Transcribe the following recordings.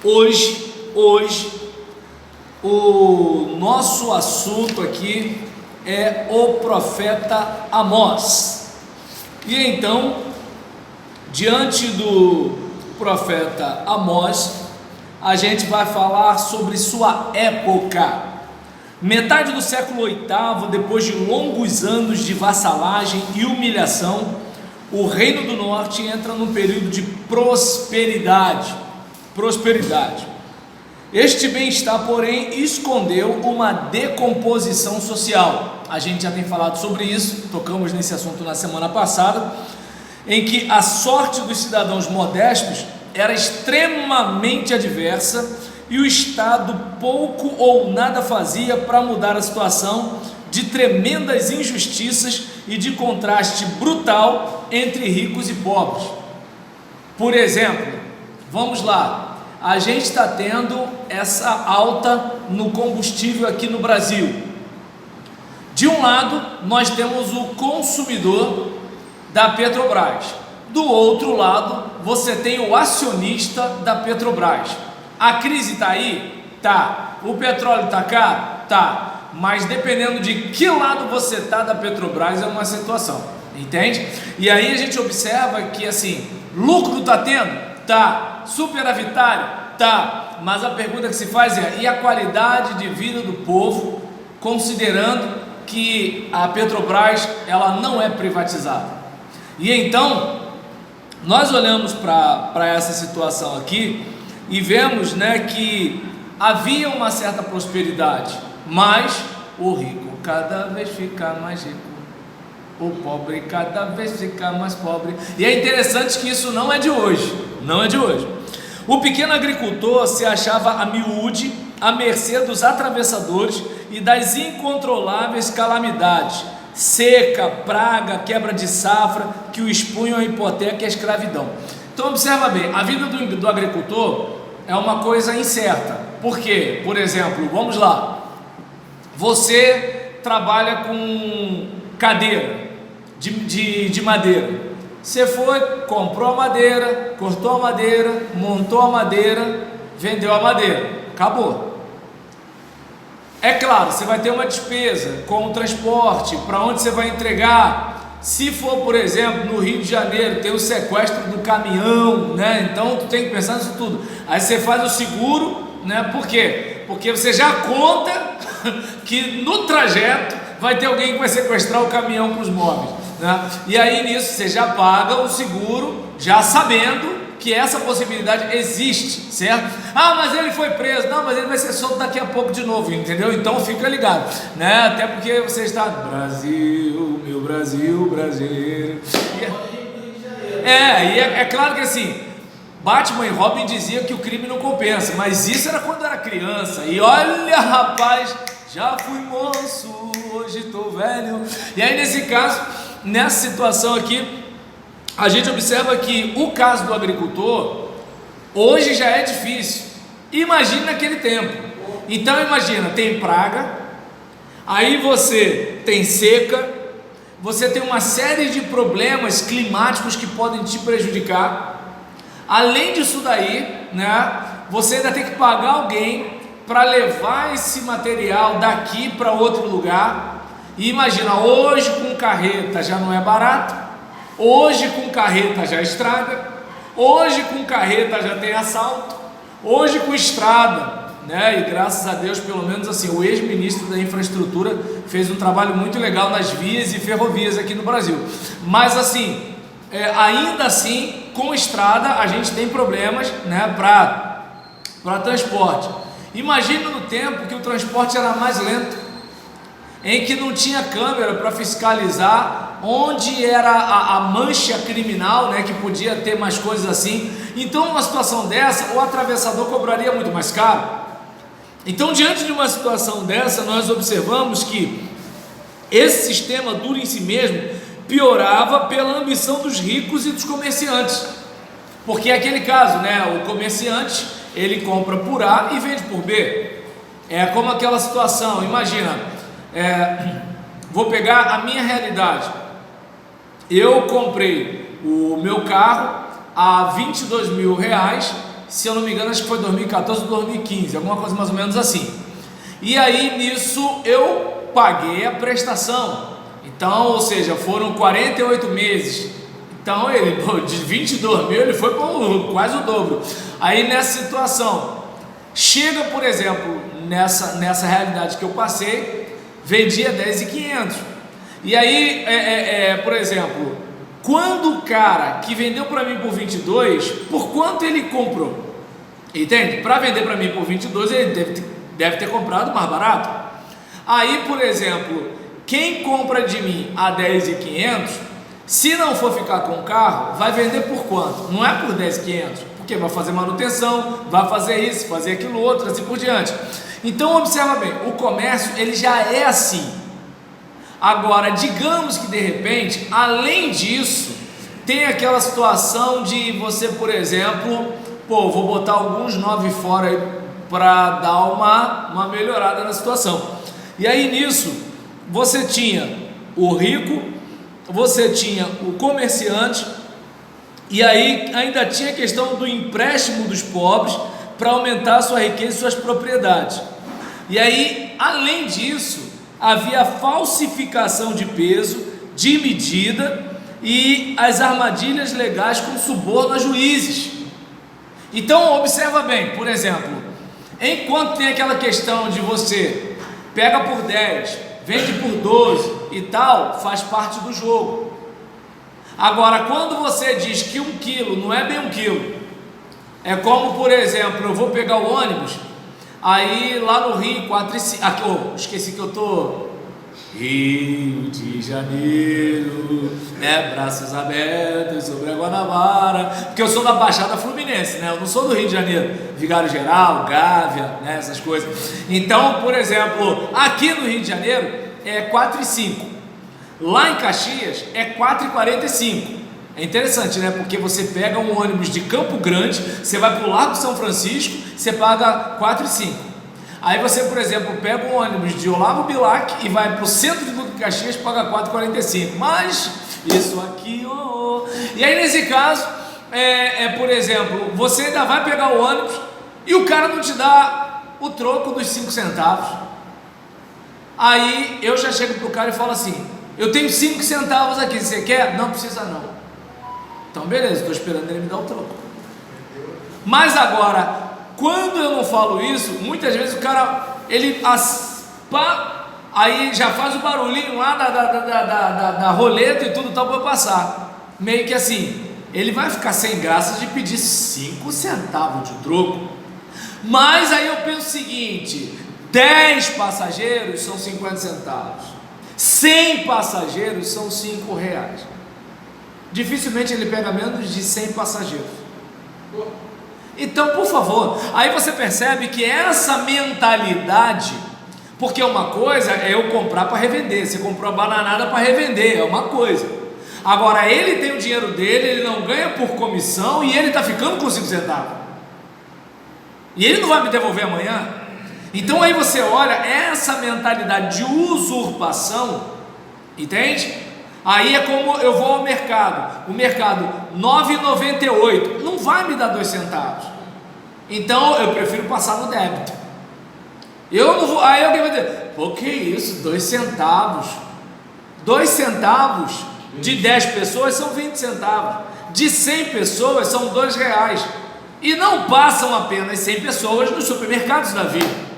Hoje, o nosso assunto aqui é o profeta Amós. E então, diante do profeta Amós, a gente vai falar sobre sua época. Metade do século VIII, depois de longos anos de vassalagem e humilhação, o Reino do Norte entra num período de prosperidade. Este bem-estar, porém, escondeu uma decomposição social. A gente já tem falado sobre isso, tocamos nesse assunto na semana passada, em que a sorte dos cidadãos modestos era extremamente adversa e o Estado pouco ou nada fazia para mudar a situação de tremendas injustiças e de contraste brutal entre ricos e pobres. Por exemplo, vamos lá, a gente está tendo essa alta no combustível aqui no Brasil. De um lado, nós temos o consumidor da Petrobras. Do outro lado, você tem o acionista da Petrobras. A crise está aí? Tá. O petróleo está caro? Tá. Mas dependendo de que lado você está da Petrobras é uma situação, entende? E aí a gente observa que assim, lucro está tendo? Tá. Superavitário? Tá. Mas a pergunta que se faz é, e a qualidade de vida do povo, considerando que a Petrobras ela não é privatizada? E então, nós olhamos para essa situação aqui e vemos, né, que havia uma certa prosperidade, mas o rico cada vez fica mais rico, o pobre cada vez fica mais pobre. E é interessante que isso não é de hoje, não é de hoje. O pequeno agricultor se achava a miúde, à mercê dos atravessadores e das incontroláveis calamidades, seca, praga, quebra de safra, que o expunham à hipoteca e à escravidão. Então observa bem, a vida do agricultor é uma coisa incerta. Por quê? Por exemplo, vamos lá, você trabalha com cadeira de madeira. Você foi, comprou a madeira, cortou a madeira, montou a madeira, vendeu a madeira, acabou. É claro, você vai ter uma despesa com o transporte, para onde você vai entregar. Se for, por exemplo, no Rio de Janeiro, tem o sequestro do caminhão, né? Então tu tem que pensar nisso tudo. Aí você faz o seguro, né? Por quê? Porque você já conta que no trajeto vai ter alguém que vai sequestrar o caminhão com os móveis, né? E aí nisso você já paga o seguro, já sabendo que essa possibilidade existe, certo? Ah, mas ele foi preso. Não, mas ele vai ser solto daqui a pouco de novo, entendeu? Então fica ligado, né? Até porque você está Brasil, meu Brasil brasileiro. E é claro que assim, Batman e Robin diziam que o crime não compensa, mas isso era quando era criança. E olha, rapaz, já fui moço, hoje estou velho. E aí nesse caso, nessa situação aqui, a gente observa que o caso do agricultor hoje já é difícil. Imagina naquele tempo. Então imagina, tem praga, aí você tem seca, você tem uma série de problemas climáticos que podem te prejudicar. Além disso daí, né, você ainda tem que pagar alguém para levar esse material daqui para outro lugar. E imagina, hoje com carreta já não é barato. Hoje com carreta já estraga, hoje com carreta já tem assalto, hoje com estrada, né? E graças a Deus, pelo menos assim, o ex-ministro da infraestrutura fez um trabalho muito legal nas vias e ferrovias aqui no Brasil. Mas assim, ainda assim, com estrada a gente tem problemas, né, para transporte. Imagina no tempo que o transporte era mais lento, em que não tinha câmera para fiscalizar onde era a mancha criminal, né, que podia ter mais coisas assim. Então numa situação dessa, o atravessador cobraria muito mais caro. Então diante de uma situação dessa, nós observamos que esse sistema duro em si mesmo piorava pela ambição dos ricos e dos comerciantes, porque é aquele caso, né, o comerciante ele compra por A e vende por B. É como aquela situação, imagina, vou pegar a minha realidade. Eu comprei o meu carro a R$22 mil, se eu não me engano, acho que foi 2014 ou 2015, alguma coisa mais ou menos assim. E aí nisso eu paguei a prestação. Então, ou seja, foram 48 meses. Então ele, de 22 mil, ele foi para quase o dobro. Aí nessa situação, chega, por exemplo, nessa realidade que eu passei, vendia 10.500. E aí, por exemplo, quando o cara que vendeu para mim por 22, por quanto ele comprou? Entende? Para vender para mim por 22, ele deve ter comprado mais barato. Aí, por exemplo, quem compra de mim a 10.500, se não for ficar com o carro, vai vender por quanto? Não é por 10.500, porque vai fazer manutenção, vai fazer isso, fazer aquilo outro, assim por diante. Então observa bem, o comércio ele já é assim. Agora, digamos que de repente, além disso, tem aquela situação de você, por exemplo, vou botar alguns 9 fora aí para dar uma melhorada na situação. E aí nisso, você tinha o rico, você tinha o comerciante, e aí ainda tinha a questão do empréstimo dos pobres para aumentar a sua riqueza e suas propriedades. E aí, além disso, havia falsificação de peso, de medida e as armadilhas legais com suborno a juízes. Então observa bem, por exemplo, enquanto tem aquela questão de você pega por 10, vende por 12 e tal, faz parte do jogo. Agora, quando você diz que 1 quilo não é bem 1 quilo, é como, por exemplo, eu vou pegar o ônibus, aí lá no Rio, 4 e 5, aqui, esqueci que eu tô, Rio de Janeiro, né, braços abertos sobre a Guanabara, porque eu sou da Baixada Fluminense, né, eu não sou do Rio de Janeiro, Vigário Geral, Gávea, né, essas coisas. Então, por exemplo, aqui no Rio de Janeiro é 4 e 5, lá em Caxias é 4 e 45. É interessante, né? Porque você pega um ônibus de Campo Grande, você vai para o Largo São Francisco, você paga 4 e 5. Aí você, por exemplo, pega um ônibus de Olavo Bilac e vai para o centro de Duque de Caxias, paga 4 e 45. Mas isso aqui, E aí nesse caso, por exemplo, você ainda vai pegar o ônibus e o cara não te dá o troco dos 5 centavos. Aí eu já chego para o cara e falo assim: eu tenho 5 centavos aqui, você quer? Não precisa não. Então beleza, estou esperando ele me dar o troco. Mas agora, quando eu não falo isso, muitas vezes o cara, aí já faz o barulhinho lá da roleta e tudo tal para passar. Meio que assim, ele vai ficar sem graça de pedir 5 centavos de troco. Mas aí eu penso o seguinte: 10 passageiros são 50 centavos, 100 passageiros são 5 reais. Dificilmente ele pega menos de 100 passageiros. Então, por favor, aí você percebe que essa mentalidade, porque uma coisa é eu comprar para revender, você comprou a bananada para revender, é uma coisa. Agora, ele tem o dinheiro dele, ele não ganha por comissão e ele está ficando com 5 centavos. E ele não vai me devolver amanhã. Então aí você olha essa mentalidade de usurpação, entende? Aí é como eu vou ao mercado, o mercado R$ 9,98, não vai me dar 2 centavos, então eu prefiro passar no débito. Eu não vou, aí alguém vai dizer: pô, que isso, 2 centavos, 2 centavos de 10 pessoas são 20 centavos, de 100 pessoas são R$2, e não passam apenas 100 pessoas nos supermercados da vida.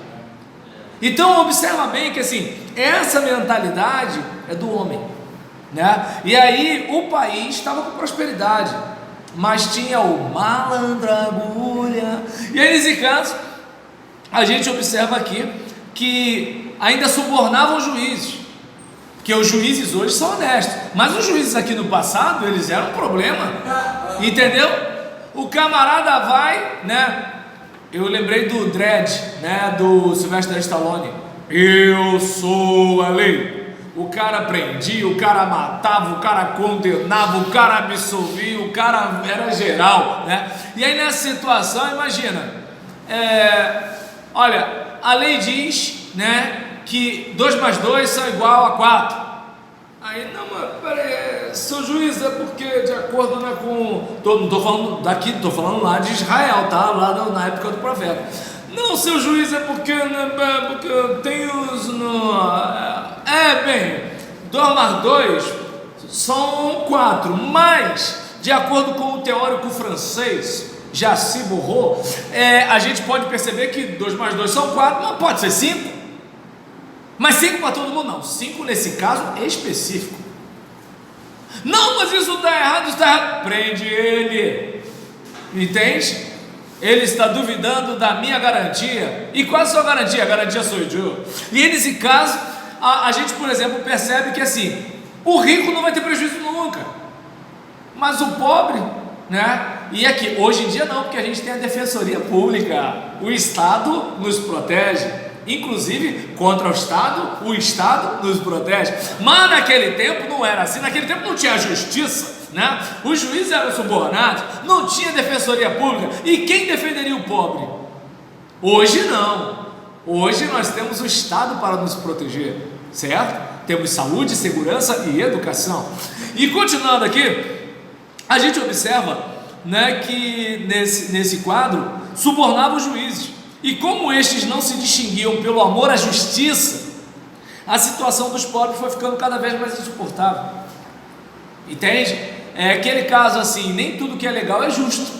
Então observa bem que assim, essa mentalidade é do homem, né? E aí o país estava com prosperidade, mas tinha o malandragulha. E aí nesse caso a gente observa aqui que ainda subornavam os juízes, porque os juízes hoje são honestos, mas os juízes aqui no passado eles eram um problema, entendeu? O camarada vai, né? Eu lembrei do Dredd, né? Do Sylvester Stallone. Eu sou a lei. O cara prendia, o cara matava, o cara condenava, o cara absolvia, o cara era geral, né? E aí nessa situação, imagina, olha, a lei diz, né, que 2 mais 2 são igual a 4. Aí, não, mas peraí, seu juiz, é porque de acordo, né, com... Não estou falando daqui, estou falando lá de Israel, tá? Lá na época do profeta. Não, seu juiz, é porque, né, porque tem os... bem, 2 mais 2 são 4, mas, de acordo com o teórico francês, Jacy Borro, a gente pode perceber que 2 mais 2 são 4, mas pode ser 5. Mas 5 para todo mundo não, 5 nesse caso específico. Não, mas isso está errado, isso está errado. Prende ele, entende? Ele está duvidando da minha garantia. E qual é a sua garantia? A garantia sou eu. E nesse caso, a gente, por exemplo, percebe que assim, o rico não vai ter prejuízo nunca, mas o pobre, né? E aqui, hoje em dia não, porque a gente tem a defensoria pública, o Estado nos protege. Inclusive contra o Estado nos protege. Mas naquele tempo não era assim. Naquele tempo não tinha justiça, né? Os juízes eram subornados, não tinha defensoria pública. E quem defenderia o pobre? Hoje não. Hoje nós temos o Estado para nos proteger, certo? Temos saúde, segurança e educação. E continuando aqui, a gente observa, né, que nesse quadro subornava os juízes. E como estes não se distinguiam pelo amor à justiça, a situação dos pobres foi ficando cada vez mais insuportável. Entende? É aquele caso assim, nem tudo que é legal é justo.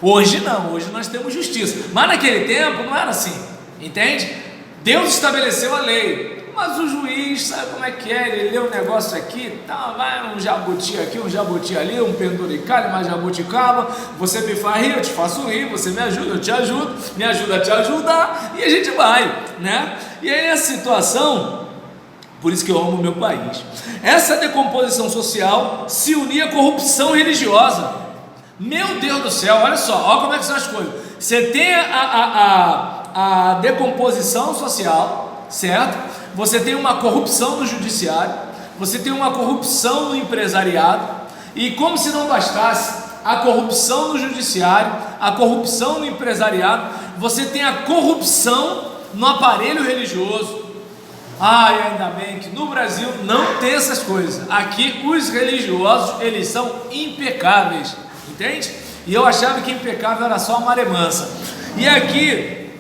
Hoje não, hoje nós temos justiça. Mas naquele tempo não era assim, entende? Deus estabeleceu a lei, mas o juiz sabe como é que é, ele lê um negócio aqui, tá, vai um jabuti aqui, um jabuti ali, um penduricalho, mais jabuticaba, você me faz rir, eu te faço rir, você me ajuda, eu te ajudo, me ajuda a te ajudar, e a gente vai, né? E aí nessa situação, por isso que eu amo o meu país, essa decomposição social se unia à corrupção religiosa. Meu Deus do céu, olha só, olha como é que são as coisas. Você tem a decomposição social, certo? Você tem uma corrupção no judiciário, você tem uma corrupção no empresariado, e como se não bastasse a corrupção no judiciário, a corrupção no empresariado, você tem a corrupção no aparelho religioso. Ainda bem que no Brasil não tem essas coisas. Aqui os religiosos, eles são impecáveis, entende? E eu achava que impecável era só a maré mansa. E aqui,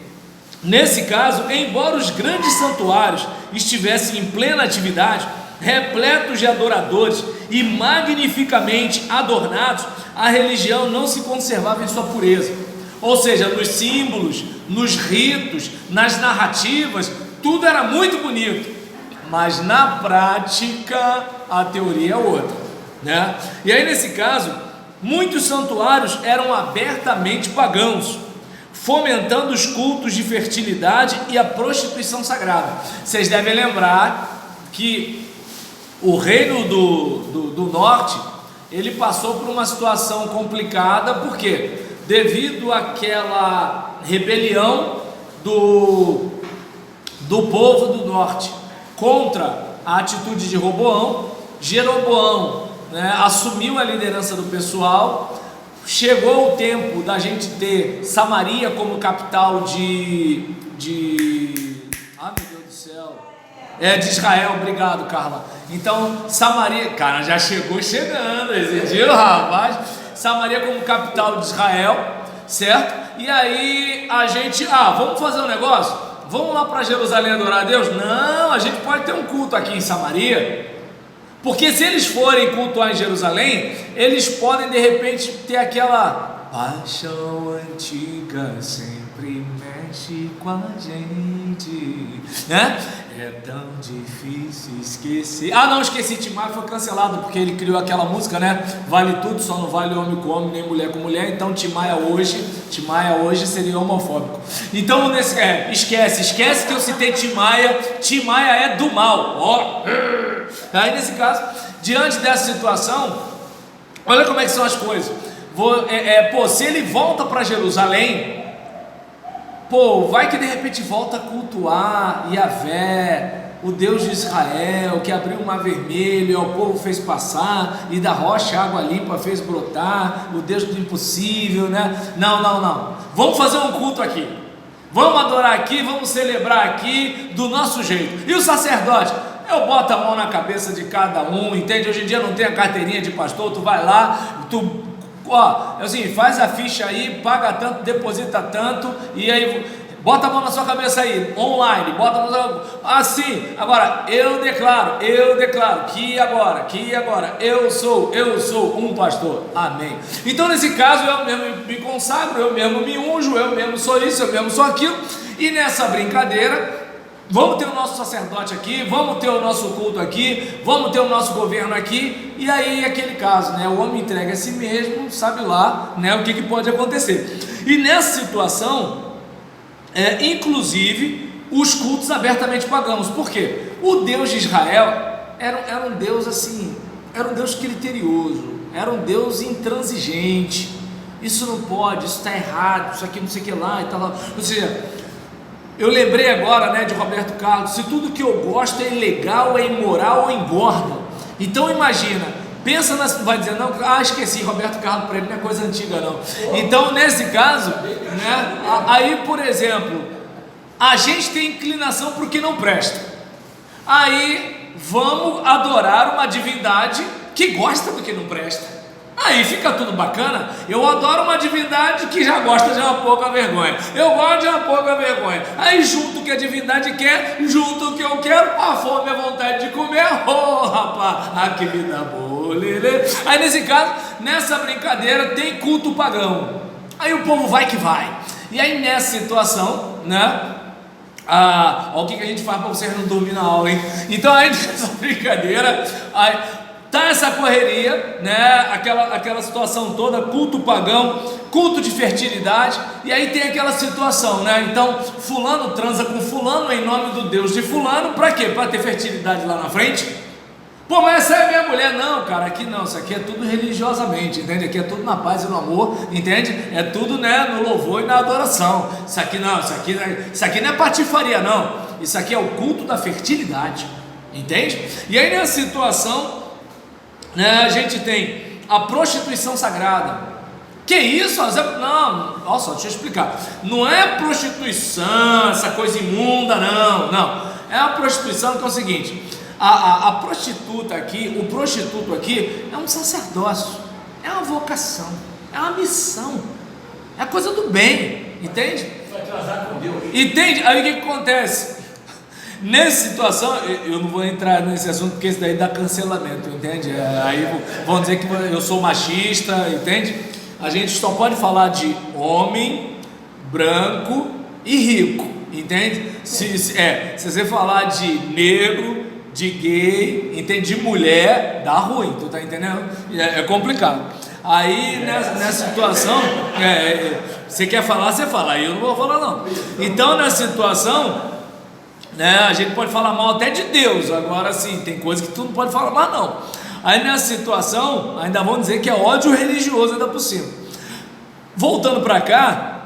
nesse caso, embora os grandes santuários estivessem em plena atividade, repletos de adoradores e magnificamente adornados, a religião não se conservava em sua pureza. Ou seja, nos símbolos, nos ritos, nas narrativas, tudo era muito bonito, mas na prática a teoria é outra, né? E aí nesse caso, muitos santuários eram abertamente pagãos, fomentando os cultos de fertilidade e a prostituição sagrada. Vocês devem lembrar que o reino do norte, ele passou por uma situação complicada, por quê? Devido àquela rebelião do povo do norte contra a atitude de Roboão. Jeroboão, né, assumiu a liderança do pessoal. Chegou o tempo da gente ter Samaria como capital de meu Deus do céu, de Israel. Obrigado, Carla. Então Samaria, cara, já chegando esse dia, rapaz. Samaria como capital de Israel, certo? E aí a gente, vamos fazer um negócio? Vamos lá para Jerusalém adorar a Deus? Não, a gente pode ter um culto aqui em Samaria. Porque se eles forem cultuar em Jerusalém, eles podem de repente ter aquela paixão antiga, sempre mexe com a gente, né? É tão difícil esquecer. Não, esqueci, Tim Maia foi cancelado porque ele criou aquela música, né? Vale tudo, só não vale homem com homem, nem mulher com mulher. Então Tim Maia hoje seria homofóbico. Então esquece que eu citei Tim Maia. Tim Maia é do mal. Aí nesse caso, diante dessa situação, olha como é que são as coisas. Se ele volta para Jerusalém, vai que de repente volta a cultuar Yahvé, o Deus de Israel, que abriu o mar vermelho, o povo fez passar, e da rocha água limpa fez brotar, o Deus do impossível, né? Não, vamos fazer um culto aqui, vamos adorar aqui, vamos celebrar aqui do nosso jeito. E o sacerdote? eu boto a mão na cabeça de cada um, entende? Hoje em dia não tem a carteirinha de pastor, tu vai lá, assim, faz a ficha aí, paga tanto, deposita tanto, e aí bota a mão na sua cabeça aí, online, bota a mão assim. Agora, eu declaro que agora, eu sou um pastor, amém. Então nesse caso eu mesmo me consagro, eu mesmo me unjo, eu mesmo sou isso, eu mesmo sou aquilo. E nessa brincadeira, vamos ter o nosso sacerdote aqui, vamos ter o nosso culto aqui, vamos ter o nosso governo aqui. E aí aquele caso, né, o homem entrega a si mesmo, sabe lá, né, o que pode acontecer. E nessa situação, inclusive os cultos abertamente pagãos. Por quê? O Deus de Israel era um Deus assim, era um Deus criterioso, era um Deus intransigente. Isso não pode, isso está errado, isso aqui não sei o que lá e tal. Ou seja, eu lembrei agora, né, de Roberto Carlos: se tudo que eu gosto é ilegal, é imoral ou engorda. Então imagina, pensa vai dizer, não, esqueci, Roberto Carlos para ele não é coisa antiga não. Então nesse caso, né, aí por exemplo, a gente tem inclinação para o que não presta, aí vamos adorar uma divindade que gosta do que não presta. Aí fica tudo bacana. Eu adoro uma divindade que já gosta de uma pouca vergonha, eu gosto de uma pouca vergonha. Aí junto o que a divindade quer, junto o que eu quero, a fome e a vontade de comer. Oh rapaz, que vida boa, lelê. Aí nesse caso, nessa brincadeira tem culto pagão. Aí o povo vai que vai. E aí nessa situação, né, olha o que a gente faz para vocês não dormir na aula, hein? Então aí nessa brincadeira, aí tá essa correria, né? Aquela situação toda, culto pagão, culto de fertilidade, e aí tem aquela situação, né? Então, fulano transa com fulano em nome do Deus de fulano, para quê? Para ter fertilidade lá na frente? Pô, mas essa é minha mulher. Não, cara, aqui não, isso aqui é tudo religiosamente, entende? Aqui é tudo na paz e no amor, entende? É tudo, né, no louvor e na adoração. Isso aqui não, isso aqui não é patifaria não, isso aqui é o culto da fertilidade, entende? E aí nessa situação, a gente tem a prostituição sagrada. Que isso? Não, nossa, deixa eu explicar. Não é prostituição, essa coisa imunda, não. É a prostituição que é o seguinte: a prostituta aqui, o prostituto aqui é um sacerdócio, é uma vocação, é uma missão, é a coisa do bem, entende? Vai casar com Deus. Entende? Aí o que acontece? Nessa situação, eu não vou entrar nesse assunto porque isso daí dá cancelamento, entende? Aí vão dizer que eu sou machista, entende? A gente só pode falar de homem, branco e rico, entende? Se você falar de negro, de gay, entende? De mulher, dá ruim, tu tá entendendo? É complicado. Aí nessa situação, você quer falar, você fala, aí eu não vou falar não. Então nessa situação, a gente pode falar mal até de Deus. Agora sim, tem coisa que tu não pode falar mal não. Aí nessa situação, ainda vão dizer que é ódio religioso ainda por cima. Voltando para cá,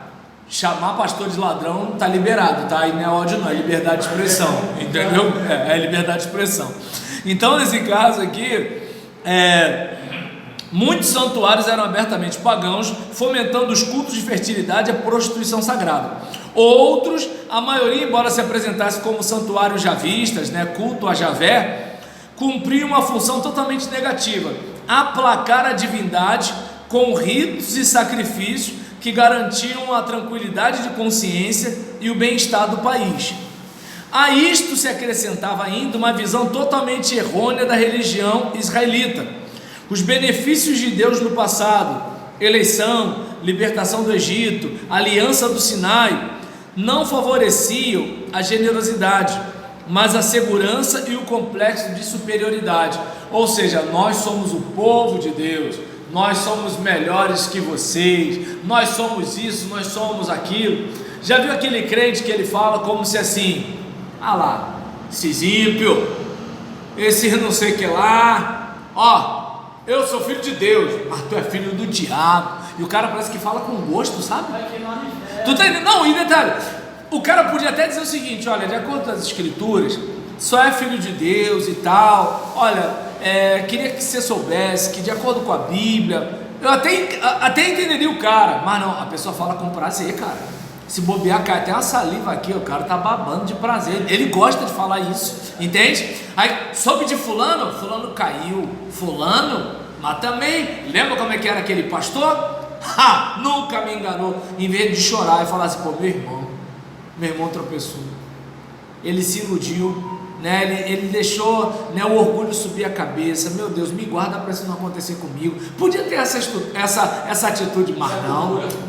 chamar pastor de ladrão não está liberado, tá? Aí não é ódio não, é liberdade de expressão, entendeu? É liberdade de expressão. Então nesse caso aqui, muitos santuários eram abertamente pagãos, fomentando os cultos de fertilidade e a prostituição sagrada. Outros, a maioria, embora se apresentasse como santuários javistas, né, culto a Javé, cumpriam uma função totalmente negativa: aplacar a divindade com ritos e sacrifícios que garantiam a tranquilidade de consciência e o bem-estar do país. A isto se acrescentava ainda uma visão totalmente errônea da religião israelita. Os benefícios de Deus no passado, eleição, libertação do Egito, aliança do Sinai, não favoreciam a generosidade, mas a segurança e o complexo de superioridade. Ou seja, nós somos o povo de Deus, nós somos melhores que vocês, nós somos isso, nós somos aquilo. Já viu aquele crente que ele fala como se assim: ah lá, esses ímpios, esse não sei o que lá, eu sou filho de Deus, mas tu é filho do diabo. E o cara parece que fala com gosto, sabe? Tu tá entendendo? Não, e detalhe, o cara podia até dizer o seguinte: olha, de acordo com as escrituras, só é filho de Deus e tal. Olha, queria que você soubesse que de acordo com a Bíblia, eu até entenderia o cara, mas não, a pessoa fala com prazer, cara. Se bobear, cai até uma saliva aqui, o cara tá babando de prazer. Ele gosta de falar isso, entende? Aí soube de fulano, fulano caiu, fulano, mas também, lembra como é que era aquele pastor? Ha, nunca me enganou. Em vez de chorar e falar assim, pô, meu irmão tropeçou, ele se iludiu, né? Ele deixou, né, o orgulho subir a cabeça. Meu Deus, me guarda para isso não acontecer comigo. Podia ter essa atitude, mas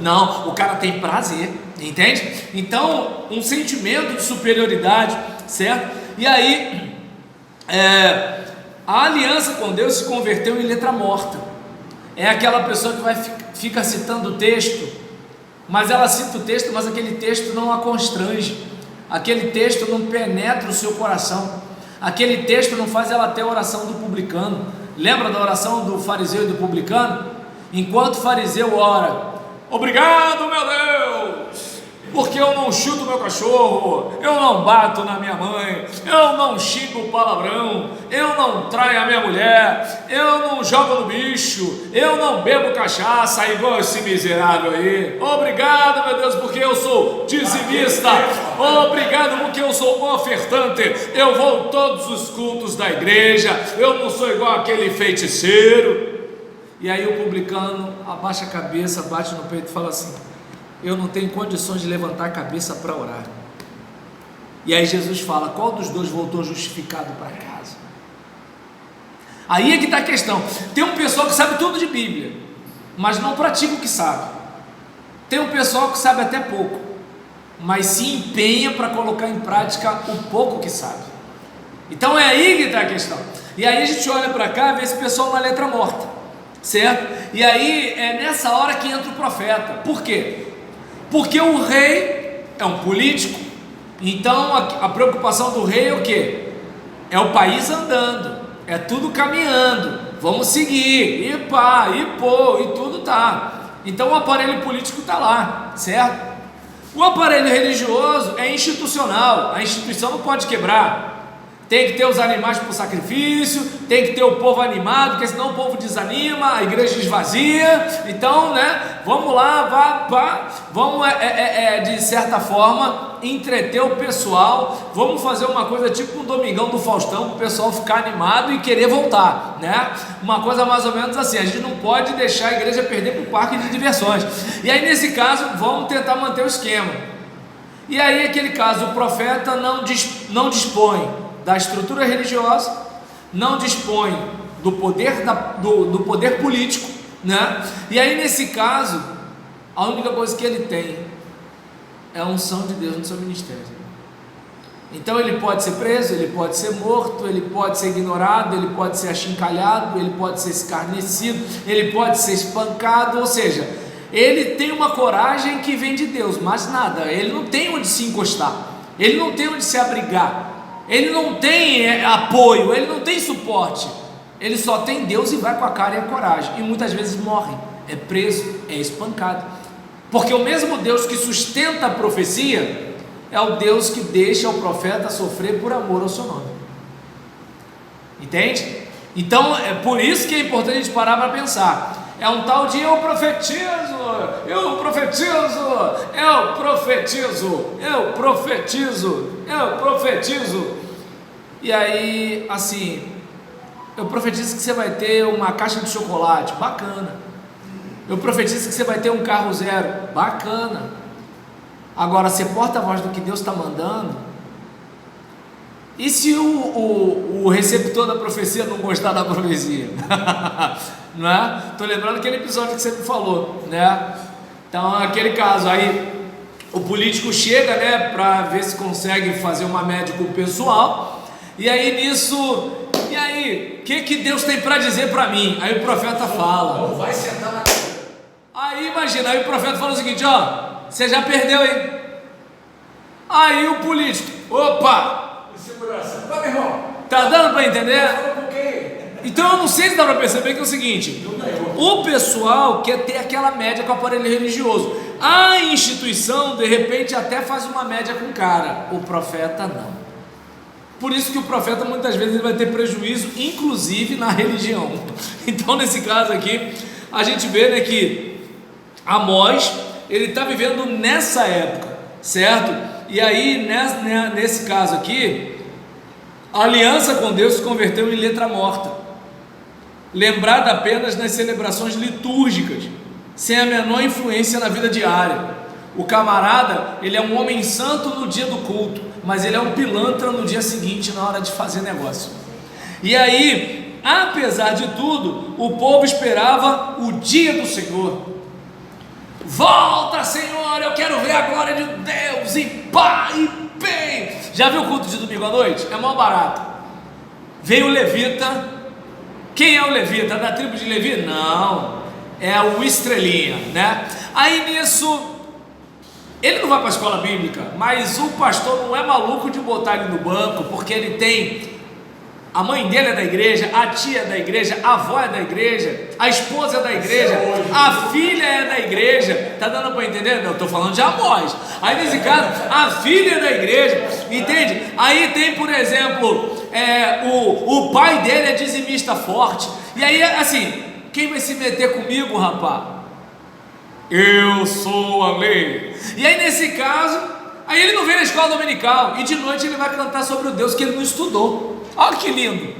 não, o cara tem prazer, entende? Então, um sentimento de superioridade, certo? E aí, a aliança com Deus se converteu em letra morta. É aquela pessoa que fica citando o texto, mas ela cita o texto, mas aquele texto não a constrange, aquele texto não penetra o seu coração, aquele texto não faz ela ter a oração do publicano. Lembra da oração do fariseu e do publicano? Enquanto o fariseu ora, obrigado meu Deus, porque eu não chuto meu cachorro, eu não bato na minha mãe, eu não xingo o palavrão, eu não traio a minha mulher, eu não jogo no bicho, eu não bebo cachaça igual esse miserável aí. Obrigado meu Deus, porque eu sou dizimista, obrigado porque eu sou ofertante, eu vou todos os cultos da igreja, eu não sou igual aquele feiticeiro. E aí o publicano abaixa a cabeça, bate no peito e fala assim, eu não tenho condições de levantar a cabeça para orar. E aí Jesus fala, qual dos dois voltou justificado para casa? Aí é que está a questão. Tem um pessoal que sabe tudo de Bíblia, mas não pratica o que sabe. Tem um pessoal que sabe até pouco, mas se empenha para colocar em prática o pouco que sabe. Então é aí que está a questão. E aí a gente olha para cá e vê esse pessoal na letra morta, certo? E aí é nessa hora que entra o profeta. Por quê? Porque o rei é um político, então a preocupação do rei é o quê? É o país andando, é tudo caminhando, vamos seguir, e pá, e pô, e tudo tá. Então o aparelho político está lá, certo? O aparelho religioso é institucional, a instituição não pode quebrar. Tem que ter os animais para o sacrifício, tem que ter o povo animado, porque senão o povo desanima, a igreja esvazia. Então, né, vamos lá, vamos de certa forma entreter o pessoal, vamos fazer uma coisa tipo um Domingão do Faustão, para o pessoal ficar animado e querer voltar, né? Uma coisa mais ou menos assim, a gente não pode deixar a igreja perder para o parque de diversões. E aí nesse caso, vamos tentar manter o esquema. E aí aquele caso, o profeta não dispõe da estrutura religiosa, não dispõe do poder, do poder político, né? E aí nesse caso, a única coisa que ele tem é a unção de Deus no seu ministério. Então ele pode ser preso, ele pode ser morto, ele pode ser ignorado, ele pode ser achincalhado, ele pode ser escarnecido, ele pode ser espancado, ou seja, ele tem uma coragem que vem de Deus, mas nada, ele não tem onde se encostar, ele não tem onde se abrigar, ele não tem apoio, ele não tem suporte, ele só tem Deus e vai com a cara e a coragem, e muitas vezes morre, é preso, é espancado, porque o mesmo Deus que sustenta a profecia é o Deus que deixa o profeta sofrer por amor ao seu nome, entende? Então é por isso que é importante a gente parar para pensar. É um tal de eu profetizo, e aí assim, eu profetizo que você vai ter uma caixa de chocolate, bacana, eu profetizo que você vai ter um carro zero, bacana, agora ser porta-voz do que Deus está mandando, e se o receptor da profecia não gostar da profecia? Não é? Estou lembrando aquele episódio que você me falou, né? Então, aquele caso aí, o político chega, né, para ver se consegue fazer uma média com o pessoal, e aí nisso, e aí, o que Deus tem para dizer para mim? Aí o profeta fala, não vai sentar na cadeira. Aí imagina, aí o profeta fala o seguinte, ó, você já perdeu aí. Aí o político, opa, segurança, vai meu irmão, tá dando para entender? com quem? Então eu não sei se dá para perceber que é o seguinte, o pessoal quer ter aquela média com o aparelho religioso, a instituição de repente até faz uma média com o cara, o profeta não. Por isso que o profeta muitas vezes ele vai ter prejuízo, inclusive na religião. Então nesse caso aqui, a gente vê, né, que Amós, ele está vivendo nessa época, certo? E aí, nesse caso aqui, a aliança com Deus se converteu em letra morta, lembrada apenas nas celebrações litúrgicas, sem a menor influência na vida diária. O camarada, ele é um homem santo no dia do culto, mas ele é um pilantra no dia seguinte, na hora de fazer negócio. E aí, apesar de tudo, o povo esperava o dia do Senhor. Volta, Senhor, eu quero ver a glória de Deus, e pá, e bem. Já viu o culto de domingo à noite? É mó barato. Vem o levita. Quem é o levita? Da tribo de Levi? Não, é o estrelinha, né? Aí nisso, ele não vai para a escola bíblica, mas o pastor não é maluco de botar ele no banco, porque ele tem... A mãe dele é da igreja, a tia é da igreja, a avó é da igreja, a esposa é da igreja, a filha é da igreja. Tá dando para entender? Não, estou falando de Amós. Aí nesse caso, a filha é da igreja, entende? Aí tem, por exemplo, o pai dele é dizimista forte. E aí, assim, quem vai se meter comigo, rapaz? Eu sou a lei. E aí nesse caso, aí ele não vem na escola dominical, e de noite ele vai cantar sobre o Deus que ele não estudou. Olha que lindo.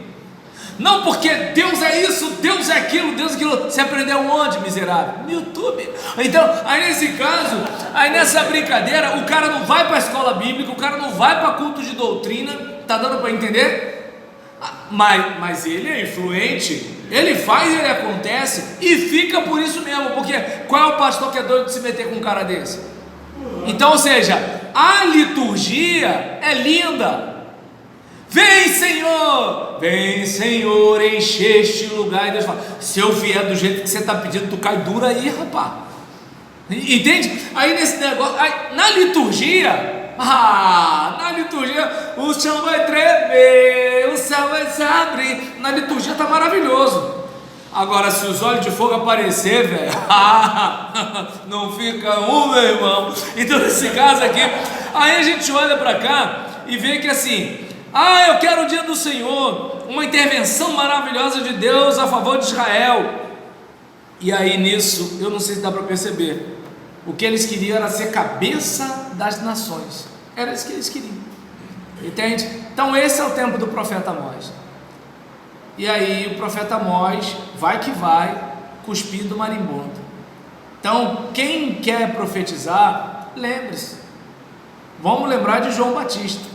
Não, porque Deus é isso, Deus é aquilo, Deus é aquilo. Você aprendeu onde, miserável? No YouTube. Então, aí nesse caso, aí nessa brincadeira, o cara não vai para a escola bíblica, o cara não vai para culto de doutrina. Tá dando para entender? Mas ele é influente, ele faz, ele acontece, e fica por isso mesmo. Porque qual é o pastor que é doido de se meter com um cara desse? Então, ou seja, a liturgia é linda. Vem, Senhor, enche este lugar. E Deus fala: se eu vier do jeito que você está pedindo, tu cai dura aí, rapaz. Entende? Aí nesse negócio, aí, na liturgia, o chão vai tremer, o céu vai se abrir. Na liturgia está maravilhoso. Agora, se os olhos de fogo aparecer, velho, não fica meu irmão. Então, nesse caso aqui, aí a gente olha para cá e vê que assim, eu quero o dia do Senhor, uma intervenção maravilhosa de Deus a favor de Israel. E aí nisso, eu não sei se dá para perceber, o que eles queriam era ser cabeça das nações. Era isso que eles queriam, entende? Então esse é o tempo do profeta Amós. E aí o profeta Amós vai que vai, cuspindo marimbondo. Então quem quer profetizar, lembre-se, vamos lembrar de João Batista.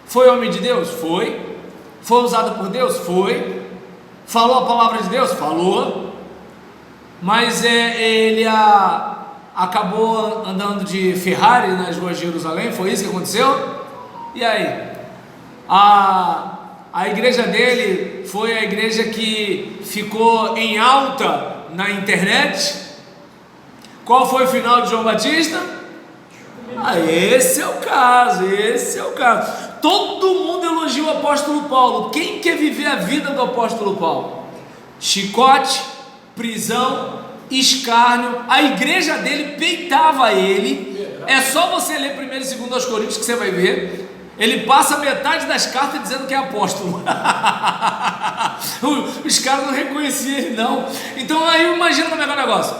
Foi homem de Deus? Foi. Foi usado por Deus? Foi. Falou a palavra de Deus? Falou. Mas ele acabou andando de Ferrari nas ruas de Jerusalém? Foi isso que aconteceu? E aí? A igreja dele foi a igreja que ficou em alta na internet? Qual foi o final de João Batista? Esse é o caso, Todo mundo elogia o apóstolo Paulo. Quem quer viver a vida do apóstolo Paulo? Chicote, prisão, escárnio. A igreja dele peitava ele. É só você ler 1 e 2 aos Coríntios que você vai ver. Ele passa metade das cartas dizendo que é apóstolo. Os caras não reconheciam ele não. Então aí imagina como é que é o negócio.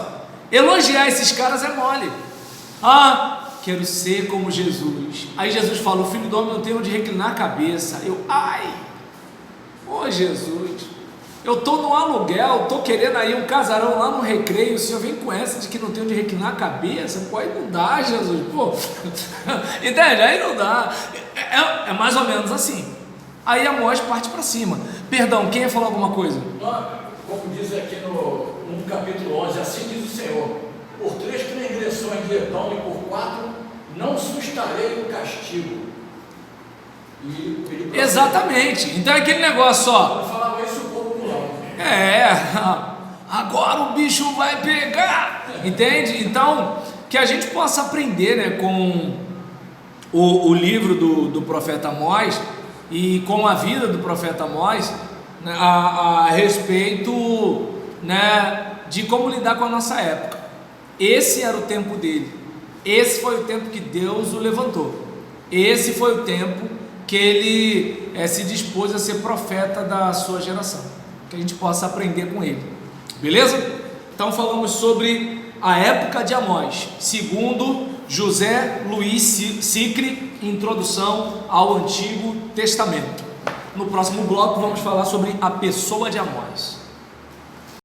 Elogiar esses caras é mole. Quero ser como Jesus. Aí Jesus fala: o filho do homem não tem onde reclinar a cabeça. Jesus, eu estou no aluguel, estou querendo aí um casarão lá no Recreio, o senhor vem com essa de que não tem onde reclinar a cabeça? Pô, aí não dá, Jesus, pô. Entende? Aí não dá. É mais ou menos assim. Aí Amós parte para cima. Perdão, quem ia falar alguma coisa? Como diz aqui no capítulo 11, assim diz o Senhor: por 3 transgressões de Edom e por 4 não sustarei o castigo. Exatamente. Então é aquele negócio, Não falava isso o povo não. Agora o bicho vai pegar. Entende? Então, que a gente possa aprender, né, com o livro do profeta Amós e com a vida do profeta Amós, né, a respeito, né, de como lidar com a nossa época. Esse era o tempo dele. Esse foi o tempo que Deus o levantou. Esse foi o tempo que ele se dispôs a ser profeta da sua geração. Que a gente possa aprender com ele. Beleza? Então falamos sobre a época de Amós, segundo José Luiz Sicre, Introdução ao Antigo Testamento. No próximo bloco vamos falar sobre a pessoa de Amós.